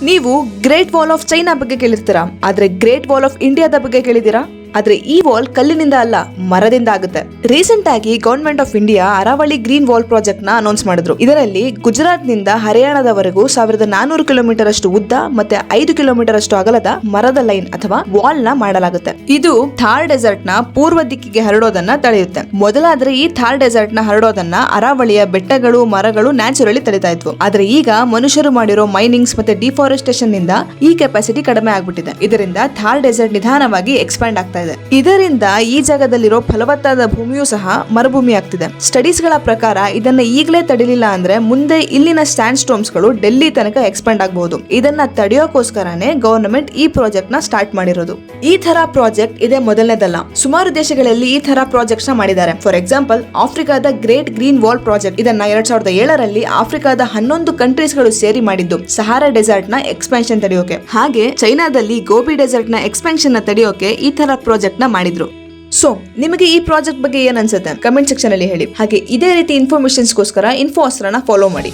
ನೀವು great wall of China ಬಗ್ಗೆ ಕೇಳಿರ್ತೀರಾ, ಆದ್ರೆ ಗ್ರೇಟ್ ವಾಲ್ ಆಫ್ ಇಂಡಿಯಾದ ಬಗ್ಗೆ ಕೇಳಿದೀರಾ? ಆದ್ರೆ ಈ ವಾಲ್ ಕಲ್ಲಿನಿಂದ ಅಲ್ಲ, ಮರದಿಂದ ಆಗುತ್ತೆ. ರೀಸೆಂಟ್ ಆಗಿ government of India Aravalli green wall project ನ ಅನೌನ್ಸ್ ಮಾಡಿದ್ರು. ಇದರಲ್ಲಿ ಗುಜರಾತ್ ನಿಂದ ಹರಿಯಾಣದವರೆಗೂ 1400 ಕಿಲೋಮೀಟರ್ ಅಷ್ಟು ಉದ್ದ ಮತ್ತೆ 5 ಕಿಲೋಮೀಟರ್ ಅಷ್ಟು ಅಗಲದ ಮರದ ಲೈನ್ ಅಥವಾ ವಾಲ್ ನ ಮಾಡಲಾಗುತ್ತೆ. ಇದು ಥಾರ್ ಡೆಸರ್ಟ್ ನ ಪೂರ್ವ ದಿಕ್ಕಿಗೆ ಹರಡೋದನ್ನ ತಡೆಯುತ್ತೆ. ಮೊದಲಾದ್ರೆ ಈ ಥಾರ್ ಡೆಸರ್ಟ್ ನ ಹರಡೋದನ್ನ ಅರಾವಳಿಯ ಬೆಟ್ಟಗಳು, ಮರಗಳು ನ್ಯಾಚುರಲಿ ತಡಿತಾ ಇದ್ವು. ಆದ್ರೆ ಈಗ ಮನುಷ್ಯರು ಮಾಡಿರೋ ಮೈನಿಂಗ್ಸ್ ಮತ್ತೆ ಡಿಫಾರೆಸ್ಟೇಷನ್ ನಿಂದ ಈ ಕೆಪಾಸಿಟಿ ಕಡಿಮೆ ಆಗ್ಬಿಟ್ಟಿದೆ. ಇದರಿಂದ ಥಾರ್ ಡೆಸರ್ಟ್ ನಿಧಾನವಾಗಿ ಎಕ್ಸ್ಪ್ಯಾಂಡ್ ಆಗ್ತಾ ಇದೆ. ಇದರಿಂದ ಈ ಜಾಗದಲ್ಲಿರೋ ಫಲವತ್ತಾದ ಭೂಮಿಯೂ ಸಹ ಮರುಭೂಮಿ ಆಗ್ತಿದೆ. ಸ್ಟಡೀಸ್ ಗಳ ಪ್ರಕಾರ ಇದನ್ನ ಈಗಲೇ ತಡಿಲಿಲ್ಲ ಅಂದ್ರೆ ಮುಂದೆ ಇಲ್ಲಿನ ಸ್ಟ್ಯಾಂಡ್ ಸ್ಟೋನ್ಸ್ ಗಳು ಡೆಲ್ಲಿ ತನಕ ಎಕ್ಸ್ಪ್ಯಾಂಡ್ ಆಗಬಹುದು. ಇದನ್ನ ತಡೆಯೋಕೋಸ್ಕರನೇ ಗವರ್ನಮೆಂಟ್ ಈ ಪ್ರಾಜೆಕ್ಟ್ ನ ಸ್ಟಾರ್ಟ್ ಮಾಡಿರೋದು. ಈ ತರ ಪ್ರಾಜೆಕ್ಟ್ ಇದೇ ಮೊದಲನೇದಲ್ಲ. ಸುಮಾರು ದೇಶಗಳಲ್ಲಿ ಈ ತರ ಪ್ರಾಜೆಕ್ಟ್ಸ್ ನ ಮಾಡಿದ್ದಾರೆ. ಫಾರ್ ಎಕ್ಸಾಂಪಲ್, ಆಫ್ರಿಕಾದ ಗ್ರೇಟ್ ಗ್ರೀನ್ ವಾಲ್ ಪ್ರಾಜೆಕ್ಟ್ ಇದನ್ನ 2007ರಲ್ಲಿ ಆಫ್ರಿಕಾದ 11 ಕಂಟ್ರೀಸ್ ಗಳು ಸೇರಿ ಮಾಡಿದ್ದು ಸಹಾರಾ ಡೆಸರ್ಟ್ ನ ಎಕ್ಸ್ಪಾನ್ಷನ್ ತಡೆಯೋಕೆ. ಹಾಗೆ ಚೈನಾದಲ್ಲಿ ಗೋಬಿ ಡೆಸರ್ಟ್ ನ ಎಕ್ಸ್ಪಾನ್ಷನ್ ನ ತಡೆಯೋಕೆ ಈ ತರ ಪ್ರಾಜೆಕ್ಟ್ ನ ಮಾಡಿದ್ರು. ಸೊ ನಿಮಗೆ ಈ ಪ್ರಾಜೆಕ್ಟ್ ಬಗ್ಗೆ ಏನ್ ಅನ್ಸುತ್ತೆ ಕಮೆಂಟ್ ಸೆಕ್ಷನ್ ಅಲ್ಲಿ ಹೇಳಿ. ಹಾಗೆ ಇದೇ ರೀತಿ ಇನ್ಫಾರ್ಮೇಶನ್ಸ್ಗೋಸ್ಕರ ಇನ್ಫೋ ಅಸ್ತ್ರನ ಫಾಲೋ ಮಾಡಿ.